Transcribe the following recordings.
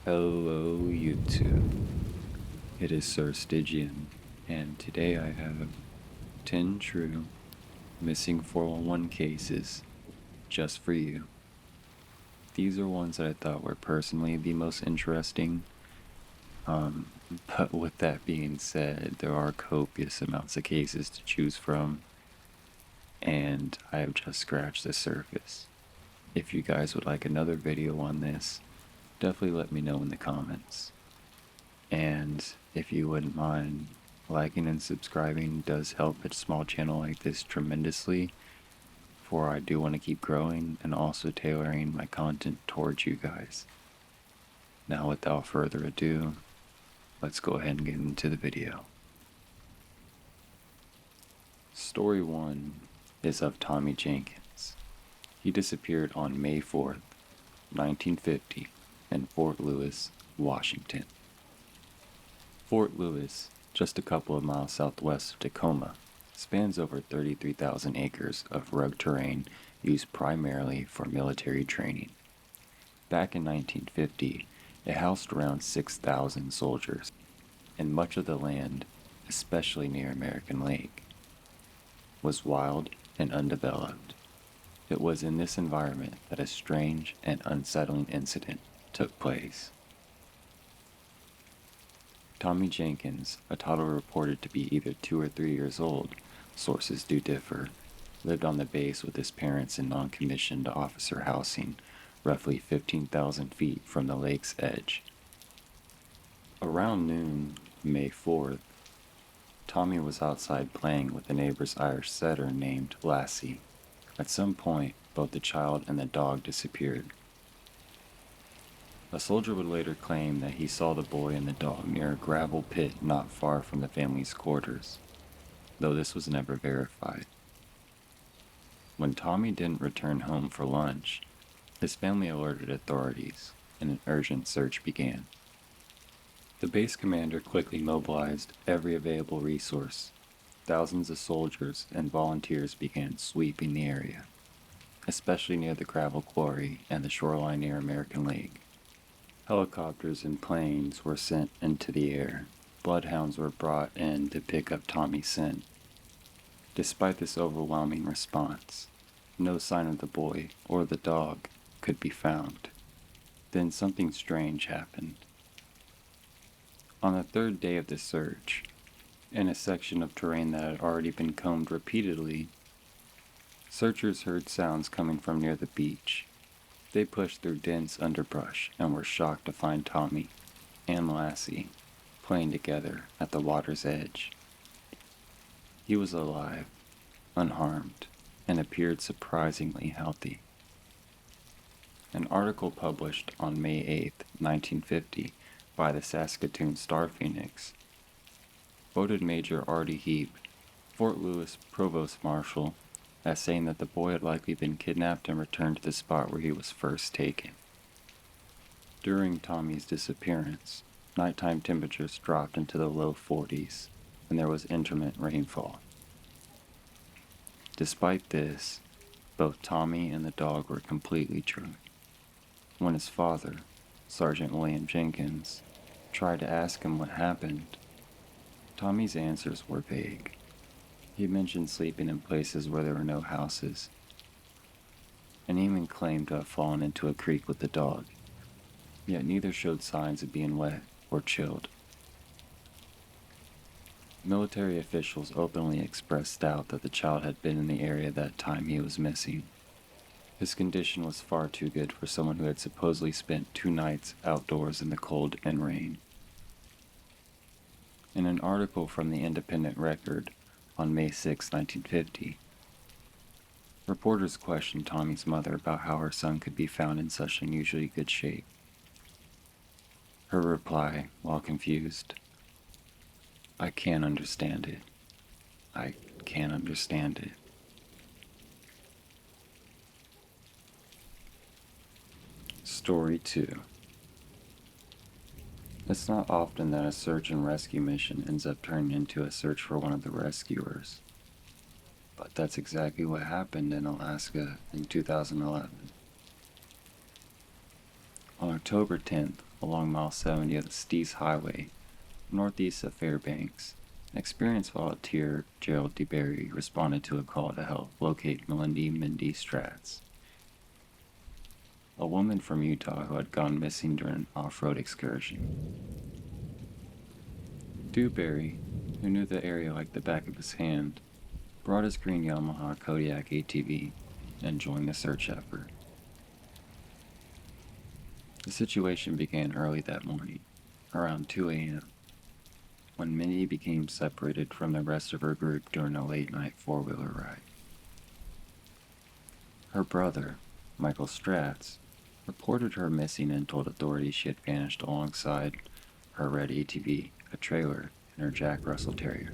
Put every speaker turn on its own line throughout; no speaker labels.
Hello, YouTube. It is Sir Stygian, and today I have 10 true missing 411 cases just for you. These are ones that I thought were personally the most interesting. But with that being said, there are copious amounts of cases to choose from, and I have just scratched the surface. If you guys would like another video on this, definitely let me know in the comments. And if you wouldn't mind, liking and subscribing does help a small channel like this tremendously, for I do want to keep growing and also tailoring my content towards you guys. Now without further ado, let's go ahead and get into the video. Story 1 is of Tommy Jenkins. He disappeared on May 4th, 1950 in Fort Lewis, Washington. Fort Lewis, just a couple of miles southwest of Tacoma, spans over 33,000 acres of rugged terrain used primarily for military training. Back in 1950, it housed around 6,000 soldiers, and much of the land, especially near American Lake, was wild and undeveloped. It was in this environment that a strange and unsettling incident took place. Tommy Jenkins, a toddler reported to be either 2 or 3 years old, sources do differ, lived on the base with his parents in non-commissioned officer housing, roughly 15,000 feet from the lake's edge. Around noon, May 4th, Tommy was outside playing with a neighbor's Irish setter named Lassie. At some point, both the child and the dog disappeared. A soldier would later claim that he saw the boy and the dog near a gravel pit not far from the family's quarters, though this was never verified. When Tommy didn't return home for lunch, his family alerted authorities, and an urgent search began. The base commander quickly mobilized every available resource. Thousands of soldiers and volunteers began sweeping the area, especially near the gravel quarry and the shoreline near American Lake. Helicopters and planes were sent into the air. Bloodhounds were brought in to pick up Tommy's scent. Despite this overwhelming response, no sign of the boy or the dog could be found. Then something strange happened. On the third day of the search, in a section of terrain that had already been combed repeatedly, searchers heard sounds coming from near the beach. They pushed through dense underbrush and were shocked to find Tommy and Lassie playing together at the water's edge. He was alive, unharmed, and appeared surprisingly healthy. An article published on May 8, 1950 by the Saskatoon Star Phoenix quoted Major Artie Heap, Fort Lewis Provost Marshal, as saying that the boy had likely been kidnapped and returned to the spot where he was first taken. During Tommy's disappearance, nighttime temperatures dropped into the low 40s, and there was intermittent rainfall. Despite this, both Tommy and the dog were completely drunk. When his father, Sergeant William Jenkins, tried to ask him what happened, Tommy's answers were vague. He mentioned sleeping in places where there were no houses, and even claimed to have fallen into a creek with the dog, yet neither showed signs of being wet or chilled. Military officials openly expressed doubt that the child had been in the area that time he was missing. His condition was far too good for someone who had supposedly spent 2 nights outdoors in the cold and rain. In an article from the Independent Record on May 6, 1950, reporters questioned Tommy's mother about how her son could be found in such unusually good shape. Her reply, while confused, "I can't understand it. I can't understand it." Story 2. It's not often that a search and rescue mission ends up turning into a search for one of the rescuers. But that's exactly what happened in Alaska in 2011. On October 10th, along Mile 70 of the Stees Highway, northeast of Fairbanks. An experienced volunteer, Gerald DeBerry, responded to a call to help locate Melindy Mindy Stratz, a woman from Utah who had gone missing during an off-road excursion. Dewberry, who knew the area like the back of his hand, brought his green Yamaha Kodiak ATV and joined the search effort. The situation began early that morning, around 2 a.m., when Mindy became separated from the rest of her group during a late-night four-wheeler ride. Her brother, Michael Stratz, reported her missing and told authorities she had vanished alongside her red ATV, a trailer, and her Jack Russell Terrier.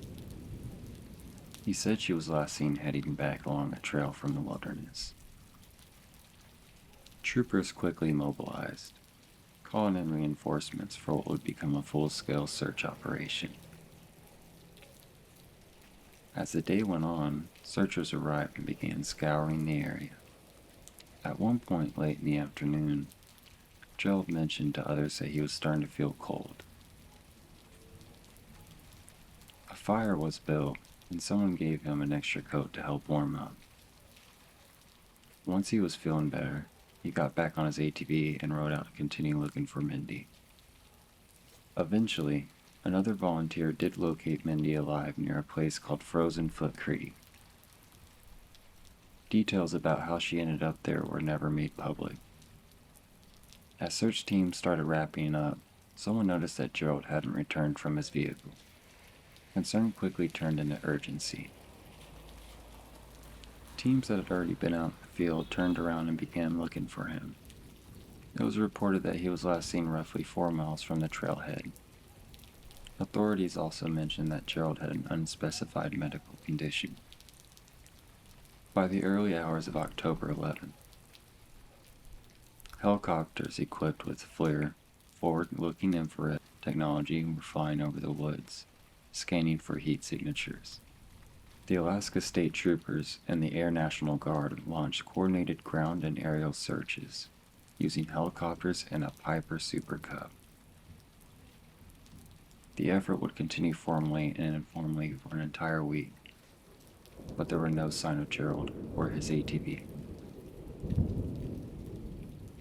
He said she was last seen heading back along a trail from the wilderness. Troopers quickly mobilized, calling in reinforcements for what would become a full-scale search operation. As the day went on, searchers arrived and began scouring the area. At one point late in the afternoon, Gerald mentioned to others that he was starting to feel cold. A fire was built, and someone gave him an extra coat to help warm up. Once he was feeling better, he got back on his ATV and rode out to continue looking for Mindy. Eventually, another volunteer did locate Mindy alive near a place called Frozen Foot Creek. Details about how she ended up there were never made public. As search teams started wrapping up, someone noticed that Gerald hadn't returned from his vehicle. Concern quickly turned into urgency. Teams that had already been out in the field turned around and began looking for him. It was reported that he was last seen roughly 4 miles from the trailhead. Authorities also mentioned that Gerald had an unspecified medical condition. By the early hours of October 11th, helicopters equipped with FLIR, forward-looking infrared technology, were flying over the woods, scanning for heat signatures. The Alaska State Troopers and the Air National Guard launched coordinated ground and aerial searches, using helicopters and a Piper Super Cub. The effort would continue formally and informally for an entire week, but there were no sign of Gerald or his ATV.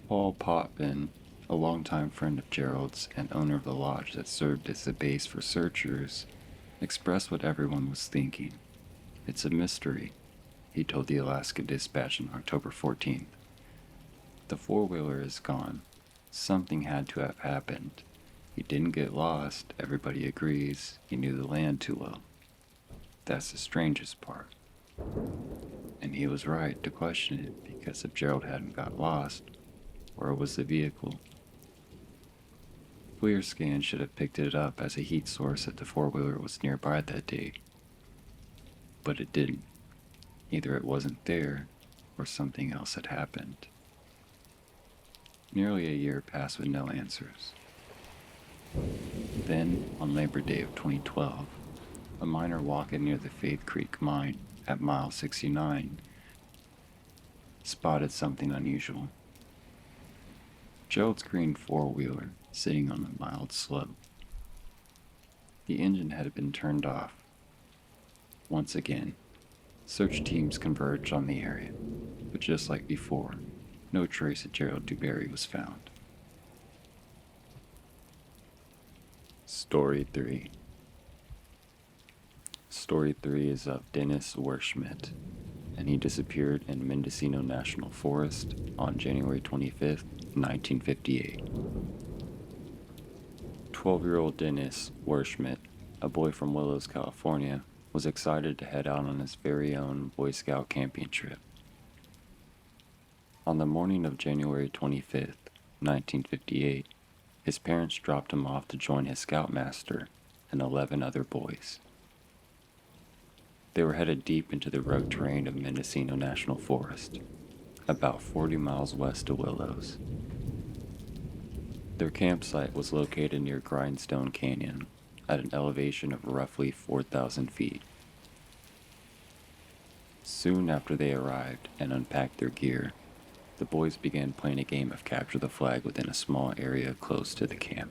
Paul Potvin, a longtime friend of Gerald's and owner of the lodge that served as the base for searchers, expressed what everyone was thinking. "It's a mystery," he told the Alaska Dispatch on October 14th. "The four-wheeler is gone. Something had to have happened. He didn't get lost, everybody agrees. He knew the land too well. That's the strangest part." And he was right to question it, because if Gerald hadn't got lost, where was the vehicle? FLIR scan should have picked it up as a heat source if the four-wheeler was nearby that day. But it didn't. Either it wasn't there, or something else had happened. Nearly a year passed with no answers. Then, on Labor Day of 2012, a miner walking near the Faith Creek mine at mile 69 spotted something unusual. Gerald's green four-wheeler sitting on a mild slope. The engine had been turned off. Once again, search teams converged on the area, but just like before, no trace of Gerald DeBerry was found. Story 3. Story 3 is of Dennis Werschmidt, and he disappeared in Mendocino National Forest on January 25th, 1958. 12-year-old Dennis Werschmidt, a boy from Willows, California, was excited to head out on his very own Boy Scout camping trip. On the morning of January 25th, 1958, his parents dropped him off to join his scoutmaster and 11 other boys. They were headed deep into the rugged terrain of Mendocino National Forest, about 40 miles west of Willows. Their campsite was located near Grindstone Canyon, at an elevation of roughly 4,000 feet. Soon after they arrived and unpacked their gear, The boys began playing a game of capture the flag within a small area close to the camp.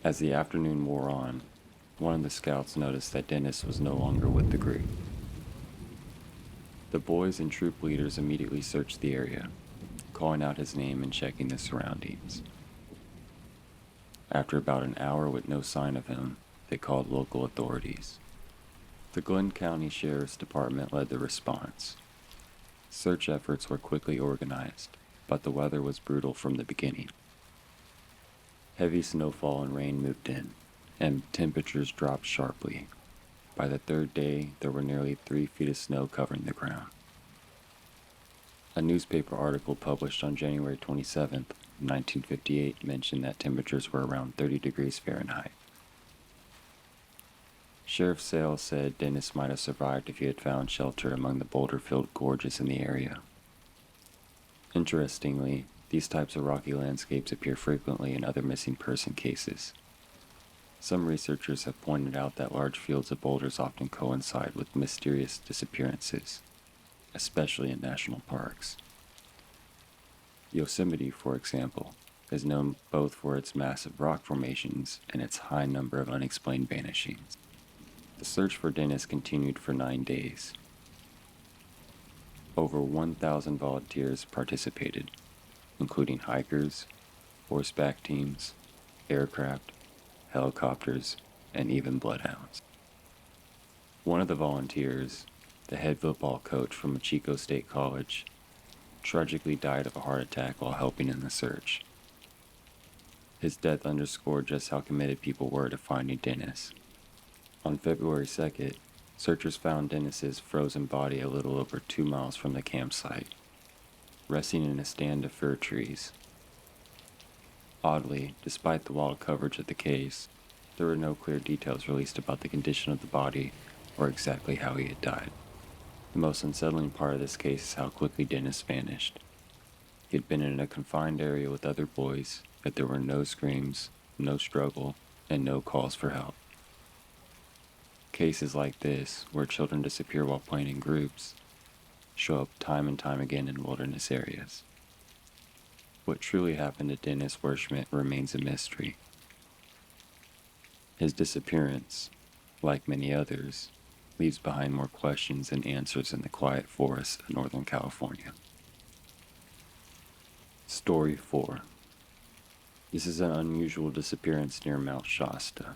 As the afternoon wore on, one of the scouts noticed that Dennis was no longer with the group. The boys and troop leaders immediately searched the area, calling out his name and checking the surroundings. After about an hour with no sign of him, they called local authorities. The Glenn County Sheriff's Department led the response. Search efforts were quickly organized, but the weather was brutal from the beginning. Heavy snowfall and rain moved in, and temperatures dropped sharply. By the third day, there were nearly 3 feet of snow covering the ground. A newspaper article published on January 27, 1958, mentioned that temperatures were around 30 degrees Fahrenheit. Sheriff Sales said Dennis might have survived if he had found shelter among the boulder-filled gorges in the area. Interestingly, these types of rocky landscapes appear frequently in other missing person cases. Some researchers have pointed out that large fields of boulders often coincide with mysterious disappearances, especially in national parks. Yosemite, for example, is known both for its massive rock formations and its high number of unexplained vanishings. The search for Dennis continued for 9 days. Over 1,000 volunteers participated, including hikers, horseback teams, aircraft, helicopters, and even bloodhounds. One of the volunteers, the head football coach from Machico State College, tragically died of a heart attack while helping in the search. His death underscored just how committed people were to finding Dennis. On February 2nd, searchers found Dennis's frozen body a little over 2 miles from the campsite, resting in a stand of fir trees. Oddly, despite the wild coverage of the case, there were no clear details released about the condition of the body or exactly how he had died. The most unsettling part of this case is how quickly Dennis vanished. He had been in a confined area with other boys, yet there were no screams, no struggle, and no calls for help. Cases like this, where children disappear while playing in groups, show up time and time again in wilderness areas. What truly happened to Dennis Werschmidt remains a mystery. His disappearance, like many others, leaves behind more questions than answers in the quiet forests of Northern California. Story 4. This is an unusual disappearance near Mount Shasta,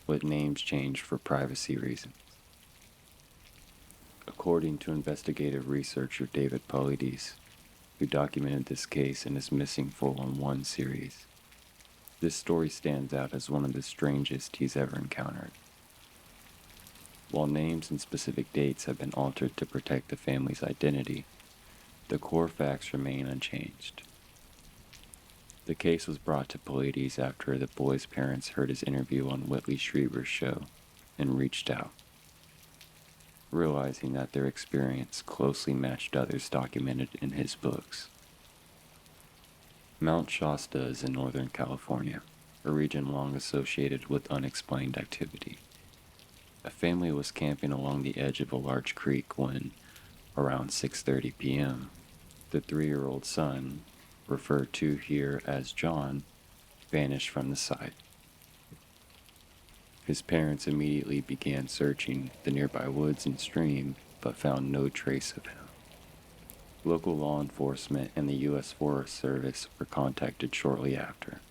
with names changed for privacy reasons. According to investigative researcher David Paulides, who documented this case in his Missing 411 series, this story stands out as one of the strangest he's ever encountered. While names and specific dates have been altered to protect the family's identity, the core facts remain unchanged. The case was brought to Paulides after the boy's parents heard his interview on Whitley Strieber's show and reached out, realizing that their experience closely matched others documented in his books. Mount Shasta is in Northern California, a region long associated with unexplained activity. A family was camping along the edge of a large creek when, around 6:30 p.m., the 3-year-old son, referred to here as John, vanished from the site. His parents immediately began searching the nearby woods and stream, but found no trace of him. Local law enforcement and the U.S. Forest Service were contacted shortly after.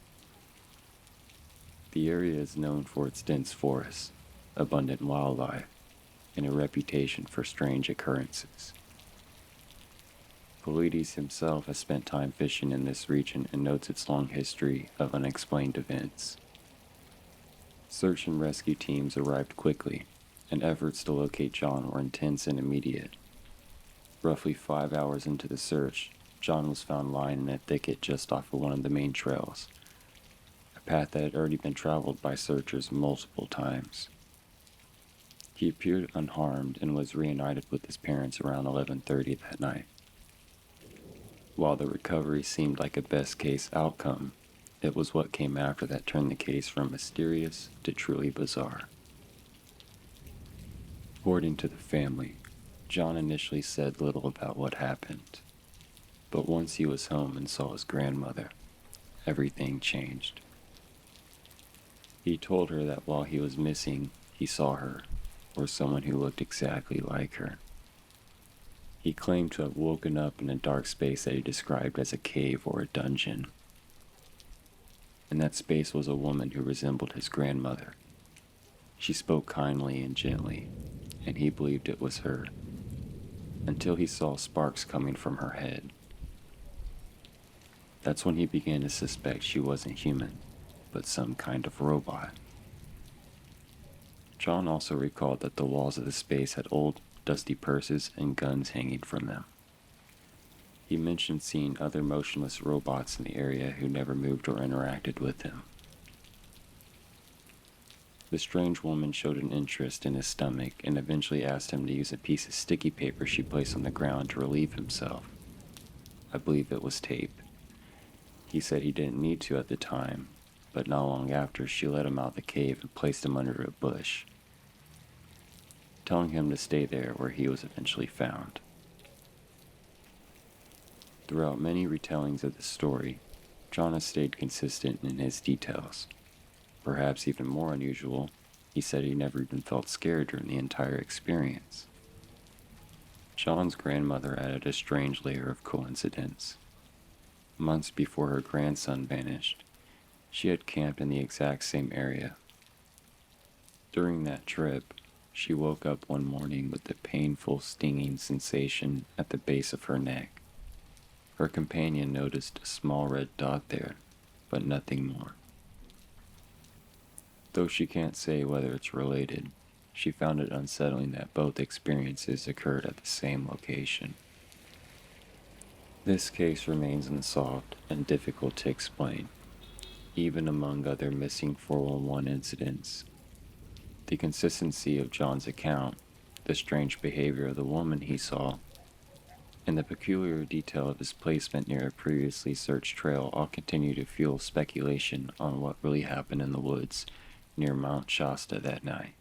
The area is known for its dense forests, abundant wildlife, and a reputation for strange occurrences. Paulides himself has spent time fishing in this region and notes its long history of unexplained events. Search and rescue teams arrived quickly, and efforts to locate John were intense and immediate. Roughly 5 hours into the search, John was found lying in a thicket just off of one of the main trails, a path that had already been traveled by searchers multiple times. He appeared unharmed and was reunited with his parents around 11:30 that night. While the recovery seemed like a best-case outcome, it was what came after that turned the case from mysterious to truly bizarre. According to the family, John initially said little about what happened. But once he was home and saw his grandmother, everything changed. He told her that while he was missing, he saw her, or someone who looked exactly like her. He claimed to have woken up in a dark space that he described as a cave or a dungeon. In that space was a woman who resembled his grandmother. She spoke kindly and gently, and he believed it was her, until he saw sparks coming from her head. That's when he began to suspect she wasn't human, but some kind of robot. John also recalled that the walls of the space had old, dusty purses and guns hanging from them. He mentioned seeing other motionless robots in the area who never moved or interacted with him. The strange woman showed an interest in his stomach and eventually asked him to use a piece of sticky paper she placed on the ground to relieve himself. I believe it was tape. He said he didn't need to at the time, but not long after she let him out the cave and placed him under a bush, telling him to stay there where he was eventually found. Throughout many retellings of the story, John has stayed consistent in his details. Perhaps even more unusual, he said he never even felt scared during the entire experience. John's grandmother added a strange layer of coincidence. Months before her grandson vanished, she had camped in the exact same area. During that trip, she woke up one morning with a painful stinging sensation at the base of her neck. Her companion noticed a small red dot there, but nothing more. Though she can't say whether it's related, she found it unsettling that both experiences occurred at the same location. This case remains unsolved and difficult to explain, even among other missing 411 incidents. The consistency of John's account, the strange behavior of the woman he saw, and the peculiar detail of his placement near a previously searched trail all continue to fuel speculation on what really happened in the woods near Mount Shasta that night.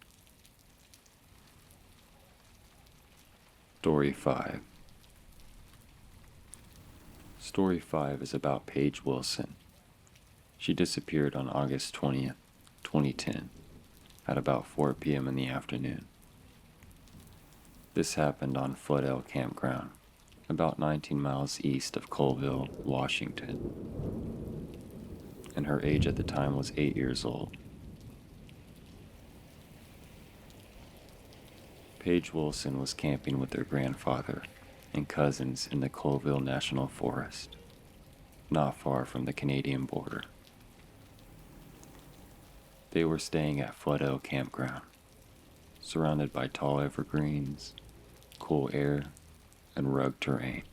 Story 5. Story 5 is about Paige Wilson. She disappeared on August 20th, 2010, at about 4 p.m. in the afternoon. This happened on Floodell Campground, about 19 miles east of Colville, Washington, and her age at the time was 8 years old. Paige Wilson was camping with her grandfather and cousins in the Colville National Forest, not far from the Canadian border. They were staying at Floodell Campground, surrounded by tall evergreens, cool air, and rugged terrain.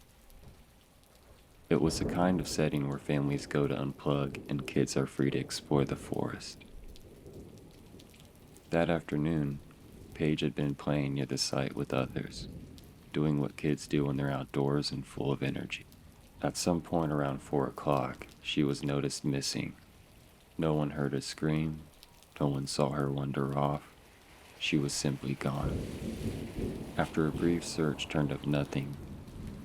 It was the kind of setting where families go to unplug and kids are free to explore the forest. That afternoon, Paige had been playing near the site with others, doing what kids do when they're outdoors and full of energy. At some point around 4 o'clock, she was noticed missing. No one heard a scream, no one saw her wander off. She was simply gone. After a brief search turned up nothing,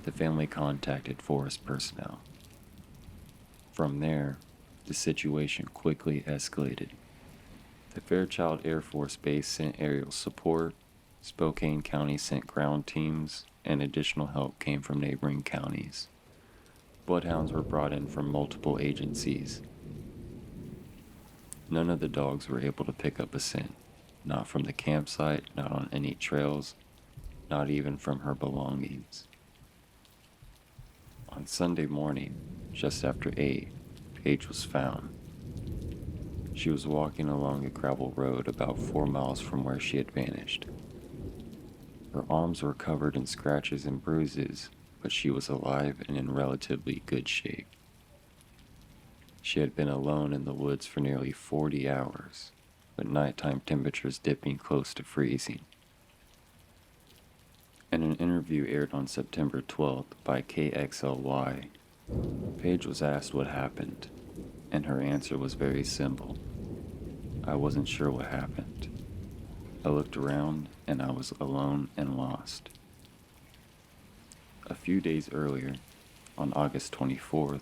the family contacted forest personnel. From there, the situation quickly escalated. The Fairchild Air Force Base sent aerial support, Spokane County sent ground teams, and additional help came from neighboring counties. Bloodhounds were brought in from multiple agencies. None of the dogs were able to pick up a scent, not from the campsite, not on any trails, not even from her belongings. On Sunday morning, just after 8, Paige was found. She was walking along a gravel road about 4 miles from where she had vanished. Her arms were covered in scratches and bruises, but she was alive and in relatively good shape. She had been alone in the woods for nearly 40 hours, with nighttime temperatures dipping close to freezing. In an interview aired on September 12th by KXLY, Paige was asked what happened, and her answer was very simple. I wasn't sure what happened. I looked around and I was alone and lost. A few days earlier, On August 24th,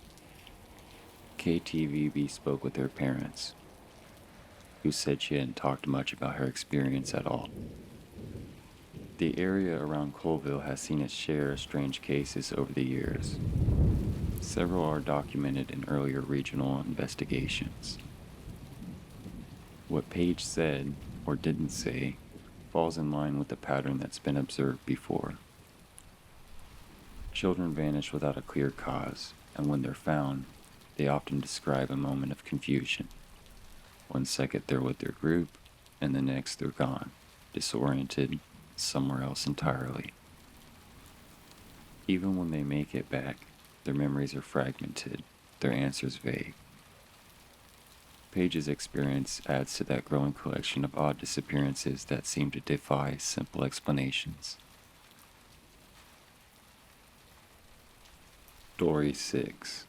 KTVB spoke with her parents, who said she hadn't talked much about her experience at all. The area around Colville has seen its share of strange cases over the years. Several are documented in earlier regional investigations. What Paige said, or didn't say, falls in line with the pattern that's been observed before. Children vanish without a clear cause, and when they're found, they often describe a moment of confusion. One second they're with their group, and the next they're gone, disoriented, somewhere else entirely. Even when they make it back, their memories are fragmented, their answers vague. Paige's experience adds to that growing collection of odd disappearances that seem to defy simple explanations. Story 6.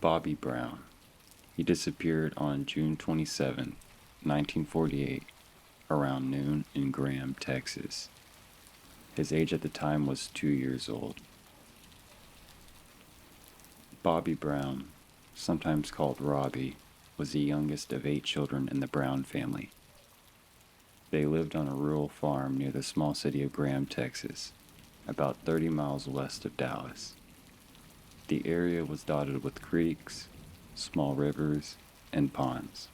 Bobby Brown. He disappeared on June 27, 1948, around noon in Graham, Texas. His age at the time was 2 years old. Bobby Brown, sometimes called Robbie, was the youngest of 8 children in the Brown family. They lived on a rural farm near the small city of Graham, Texas, about 30 miles west of Dallas. The area was dotted with creeks, small rivers, and ponds,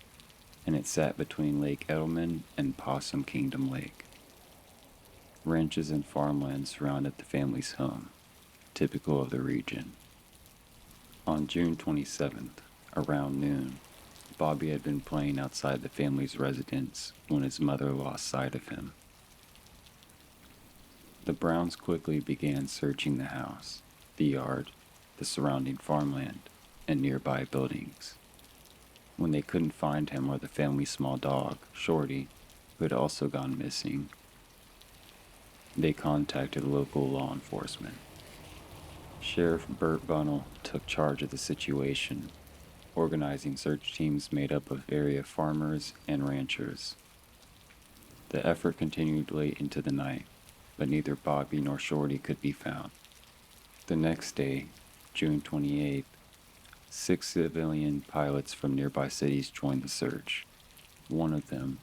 and it sat between Lake Edelman and Possum Kingdom Lake. Ranches and farmland surrounded the family's home, typical of the region. On June 27th, around noon, Bobby had been playing outside the family's residence when his mother lost sight of him. The Browns quickly began searching the house, the yard, the surrounding farmland, and nearby buildings. When they couldn't find him or the family's small dog, Shorty, who had also gone missing, they contacted local law enforcement. Sheriff Burt Bunnell took charge of the situation, organizing search teams made up of area farmers and ranchers. The effort continued late into the night, but neither Bobby nor Shorty could be found. The next day, June 28th, 6 civilian pilots from nearby cities joined the search. One of them,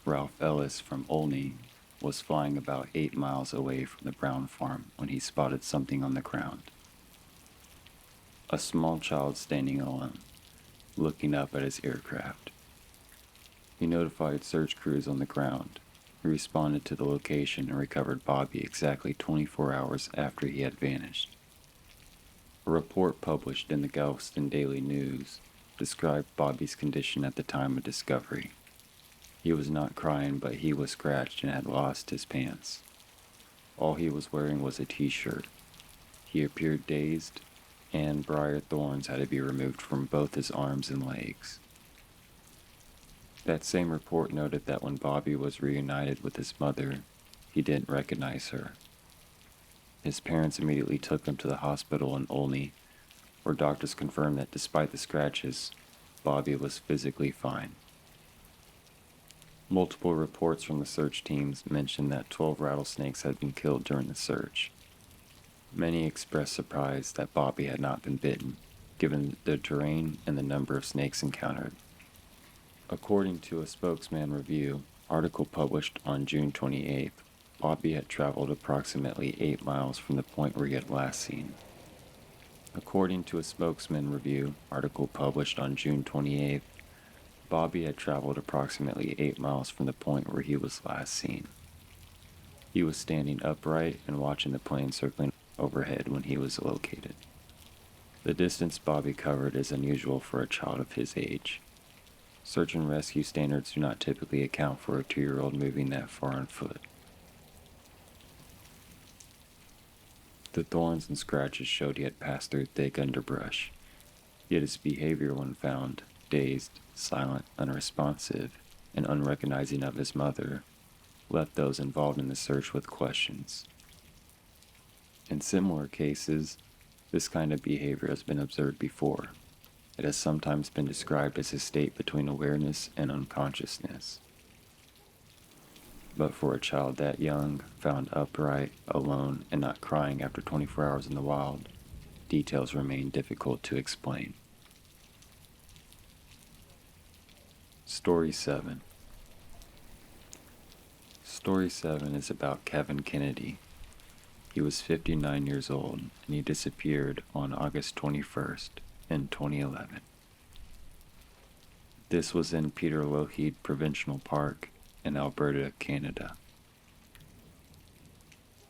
Ralph Ellis from Olney, was flying about 8 miles away from the Brown farm when he spotted something on the ground. A small child standing alone, looking up at his aircraft. He notified search crews on the ground, who responded to the location and recovered Bobby exactly 24 hours after he had vanished. A report published in the Galveston Daily News described Bobby's condition at the time of discovery. He was not crying, but he was scratched and had lost his pants. All he was wearing was a t-shirt. He appeared dazed, and briar thorns had to be removed from both his arms and legs. That same report noted that when Bobby was reunited with his mother, he didn't recognize her. His parents immediately took him to the hospital in Olney, where doctors confirmed that despite the scratches, Bobby was physically fine. Multiple reports from the search teams mentioned that 12 rattlesnakes had been killed during the search. Many expressed surprise that Bobby had not been bitten, given the terrain and the number of snakes encountered. According to a spokesman review article published on June 28th, Bobby had traveled approximately 8 miles from the point where he had last seen. According to a spokesman review article published on June 28th, Bobby had traveled approximately 8 miles from the point where he was last seen. He was standing upright and watching the plane circling overhead when he was located. The distance Bobby covered is unusual for a child of his age. Search and rescue standards do not typically account for a 2-year-old moving that far on foot. The thorns and scratches showed he had passed through thick underbrush, yet his behavior when found, dazed, silent, unresponsive, and unrecognizing of his mother, left those involved in the search with questions. In similar cases, this kind of behavior has been observed before. It has sometimes been described as a state between awareness and unconsciousness. but for a child that young, found upright, alone, and not crying after 24 hours in the wild, details remain difficult to explain. Story 7. Story 7 is about Kevin Kennedy. He was 59 years old, and he disappeared on August 21st in 2011. This was in Peter Lougheed Provincial Park in Alberta, Canada.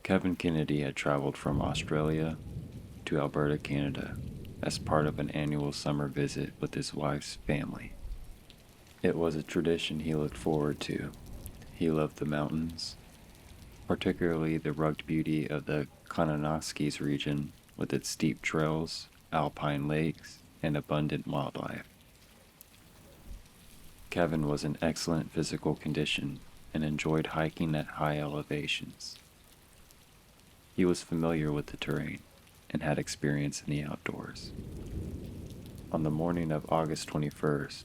Kevin Kennedy had traveled from Australia to Alberta, Canada, as part of an annual summer visit with his wife's family. It was a tradition he looked forward to. He loved the mountains, particularly the rugged beauty of the Kananaskis region with its steep trails, alpine lakes, and abundant wildlife. Kevin was in excellent physical condition and enjoyed hiking at high elevations. He was familiar with the terrain and had experience in the outdoors. On the morning of August 21st,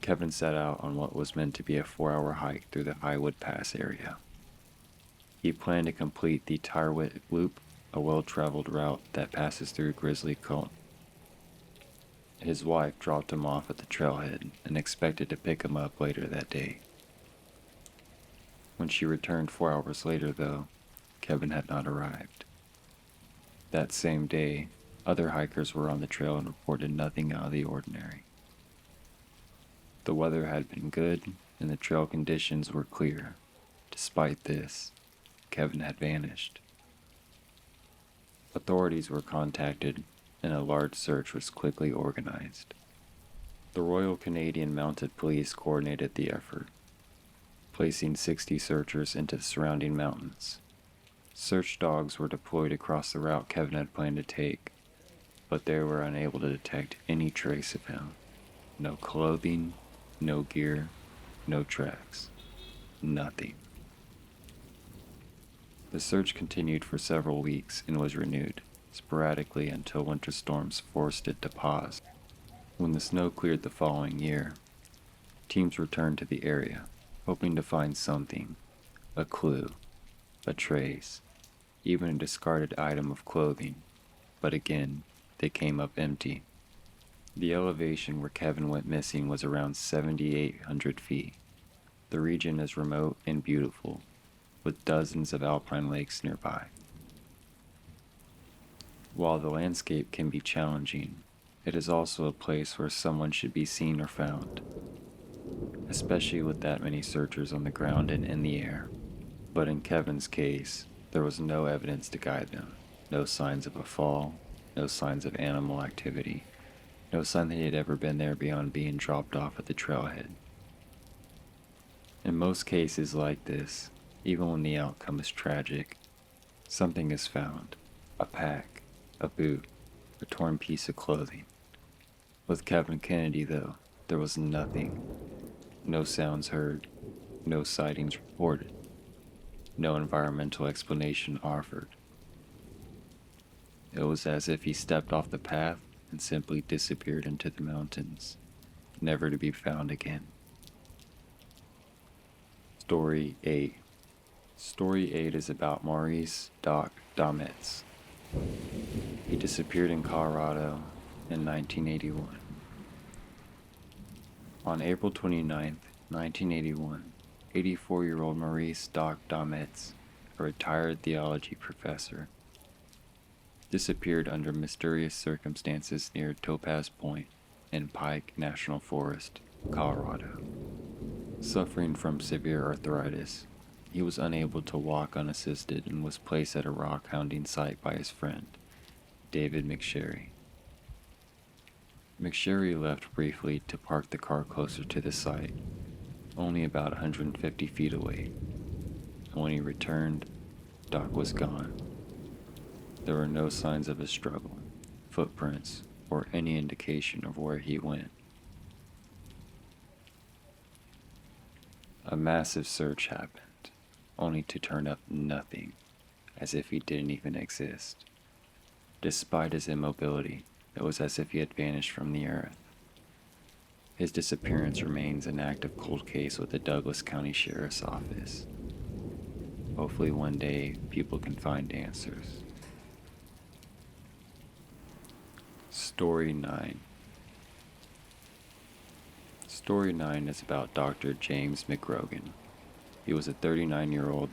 Kevin set out on what was meant to be a 4-hour hike through the Highwood Pass area. He planned to complete the Tyrwhitt Loop, a well-traveled route that passes through Grizzly Cone. His wife dropped him off at the trailhead and expected to pick him up later that day. When she returned 4 hours later, though, Kevin had not arrived. That same day, other hikers were on the trail and reported nothing out of the ordinary. The weather had been good, and the trail conditions were clear. Despite this, Kevin had vanished. Authorities were contacted, and a large search was quickly organized. The Royal Canadian Mounted Police coordinated the effort, placing 60 searchers into the surrounding mountains. Search dogs were deployed across the route Kevin had planned to take, but they were unable to detect any trace of him. No clothing, no gear, no tracks. Nothing. The search continued for several weeks and was renewed, sporadically until winter storms forced it to pause. When the snow cleared the following year, teams returned to the area, hoping to find something, a clue, a trace, even a discarded item of clothing, but again, they came up empty. The elevation where Kevin went missing was around 7,800 feet. The region is remote and beautiful, with dozens of alpine lakes nearby. While the landscape can be challenging, it is also a place where someone should be seen or found, especially with that many searchers on the ground and in the air. But in Kevin's case, there was no evidence to guide them, no signs of a fall, no signs of animal activity, no sign that he had ever been there beyond being dropped off at the trailhead. In most cases like this, even when the outcome is tragic, something is found, a pack, a boot, a torn piece of clothing. With Kevin Kennedy, though, there was nothing. No sounds heard, no sightings reported, no environmental explanation offered. It was as if he stepped off the path and simply disappeared into the mountains, never to be found again. Story 8. Story 8 is about Maurice Doc Dometz. He disappeared in Colorado in 1981. On April 29, 1981, 84-year-old Maurice Doc Dometz, a retired theology professor, disappeared under mysterious circumstances near Topaz Point in Pike National Forest, Colorado. Suffering from severe arthritis, he was unable to walk unassisted and was placed at a rock hounding site by his friend, David McSherry. McSherry left briefly to park the car closer to the site, only about 150 feet away, and when he returned, Doc was gone. There were no signs of a struggle, footprints, or any indication of where he went. A massive search happened, only to turn up nothing, as if he didn't even exist. Despite his immobility, it was as if he had vanished from the earth. His disappearance remains an active cold case with the Douglas County Sheriff's Office, Hopefully one day people can find answers. Story 9. Story 9 is about Dr. James McRogan. He was a 39-year-old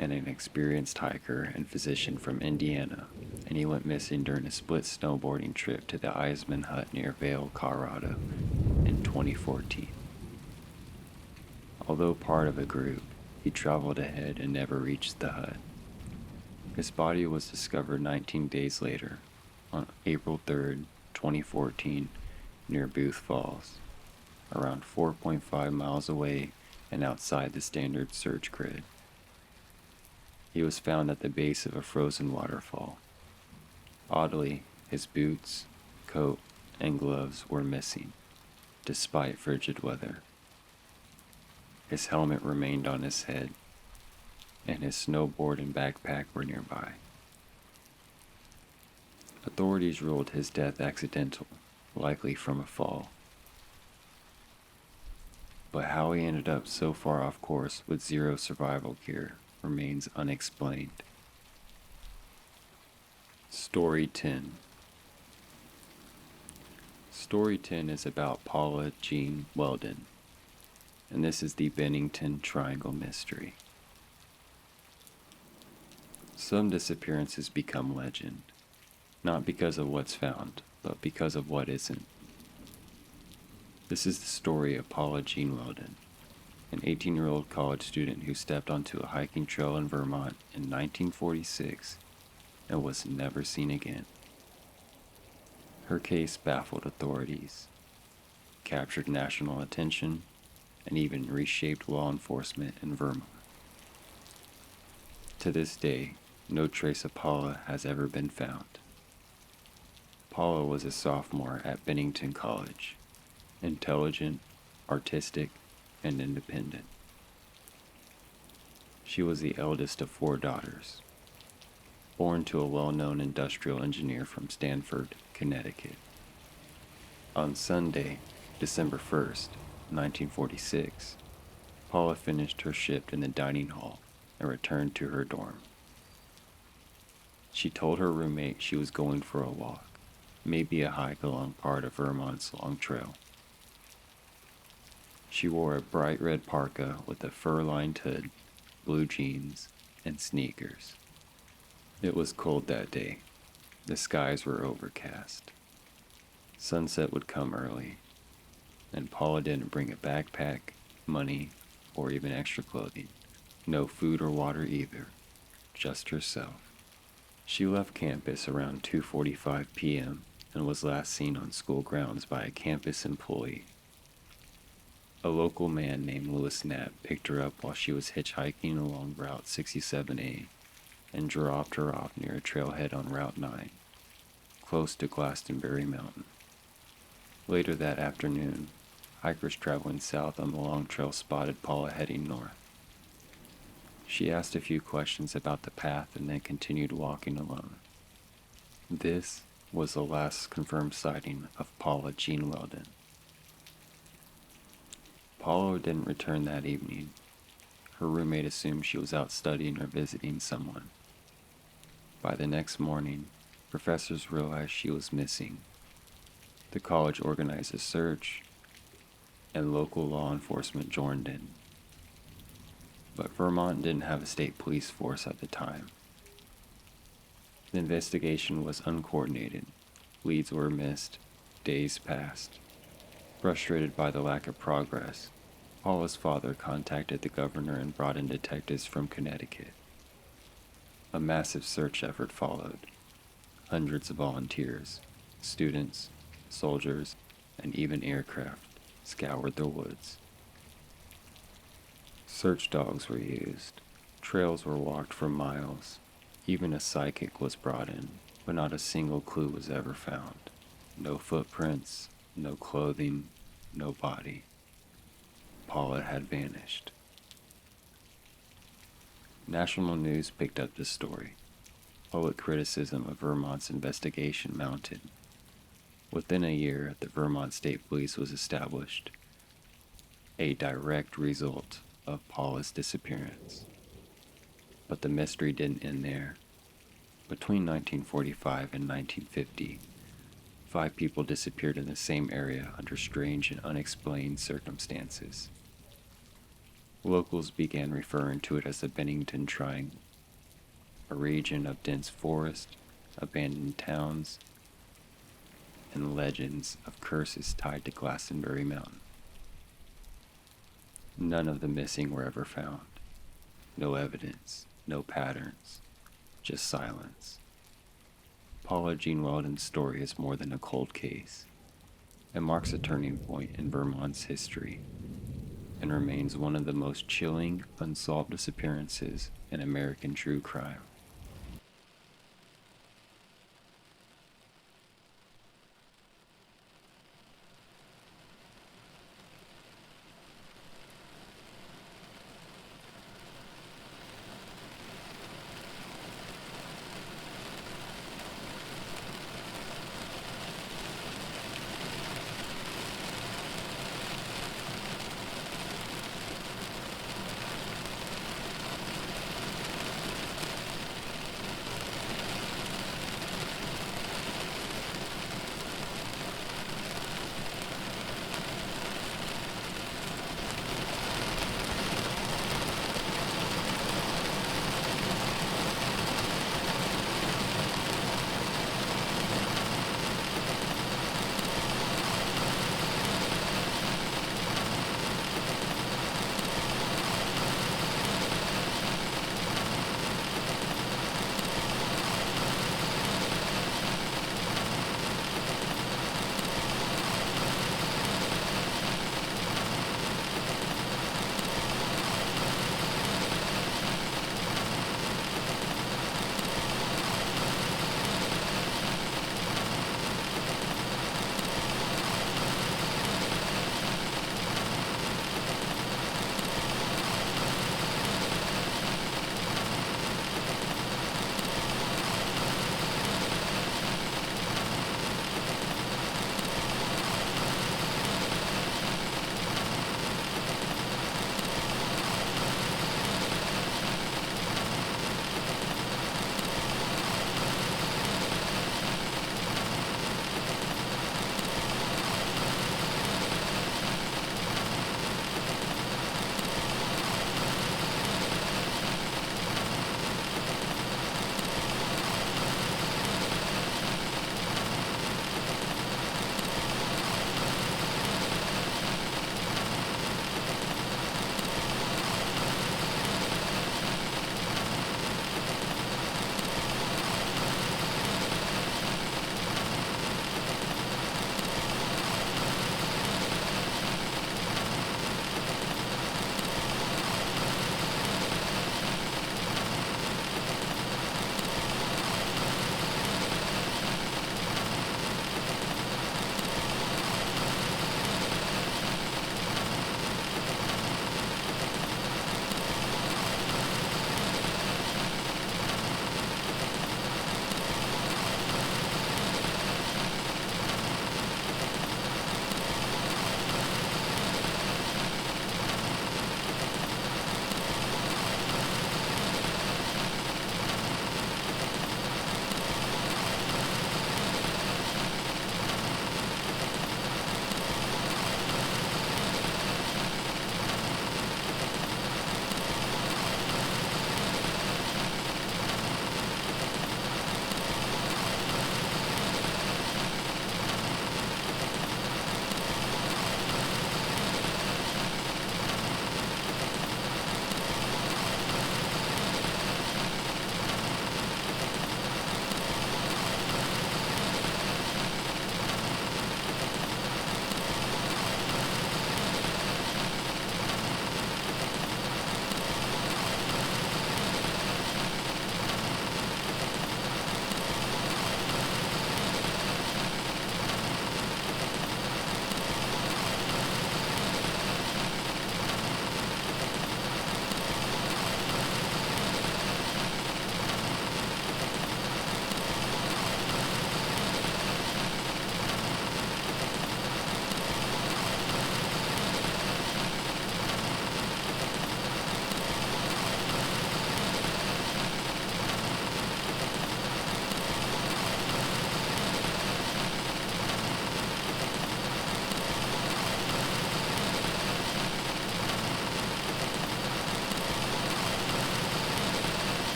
and an experienced hiker and physician from Indiana, and he went missing during a split snowboarding trip to the Eisman Hut near Vail, Colorado in 2014. Although part of a group, he traveled ahead and never reached the hut. His body was discovered 19 days later, on April 3, 2014, near Booth Falls, around 4.5 miles away and outside the standard search grid. He was found at the base of a frozen waterfall. Oddly, his boots, coat, and gloves were missing, despite frigid weather. His helmet remained on his head, and his snowboard and backpack were nearby. Authorities ruled his death accidental, likely from a fall. But how he ended up so far off course with zero survival gear remains unexplained. Story 10. Story 10 is about Paula Jean Weldon, and this is the Bennington Triangle Mystery. Some disappearances become legend, not because of what's found, but because of what isn't. This is the story of Paula Jean Weldon, an 18-year-old college student who stepped onto a hiking trail in Vermont in 1946 and was never seen again. Her case baffled authorities, captured national attention, and even reshaped law enforcement in Vermont. To this day, no trace of Paula has ever been found. Paula was a sophomore at Bennington College, intelligent, artistic, and independent. She was the eldest of 4 daughters, born to a well-known industrial engineer from Stamford, Connecticut. On Sunday, December 1st, 1946, Paula finished her shift in the dining hall and returned to her dorm. She told her roommate she was going for a walk, maybe a hike along part of Vermont's Long Trail. She wore a bright red parka with a fur-lined hood, blue jeans, and sneakers. It was cold that day. The skies were overcast. Sunset would come early, and Paula didn't bring a backpack, money, or even extra clothing. No food or water either, just herself. She left campus around 2:45 p.m. and was last seen on school grounds by a campus employee. A local man named Lewis Knapp picked her up while she was hitchhiking along Route 67A and dropped her off near a trailhead on Route 9, close to Glastonbury Mountain. Later that afternoon, hikers traveling south on the Long Trail spotted Paula heading north. She asked a few questions about the path and then continued walking alone. This was the last confirmed sighting of Paula Jean Weldon. Paula didn't return that evening. Her roommate assumed she was out studying or visiting someone. By the next morning, professors realized she was missing. The college organized a search, and local law enforcement joined in. But Vermont didn't have a state police force at the time. The investigation was uncoordinated. Leads were missed. Days passed. Frustrated by the lack of progress, Paula's father contacted the governor and brought in detectives from Connecticut. A massive search effort followed. Hundreds of volunteers, students, soldiers, and even aircraft scoured the woods. Search dogs were used. Trails were walked for miles. Even a psychic was brought in, but not a single clue was ever found. No footprints, no clothing, no body. Paula had vanished. National news picked up the story. Public criticism of Vermont's investigation mounted. Within a year, the Vermont State Police was established, a direct result of Paula's disappearance. But the mystery didn't end there. Between 1945 and 1950, 5 people disappeared in the same area under strange and unexplained circumstances. Locals began referring to it as the Bennington Triangle, a region of dense forest, abandoned towns, and legends of curses tied to Glastonbury Mountain. None of the missing were ever found. No evidence, no patterns, just silence. Paula Jean Weldon's story is more than a cold case. It marks a turning point in Vermont's history and remains one of the most chilling, unsolved disappearances in American true crime.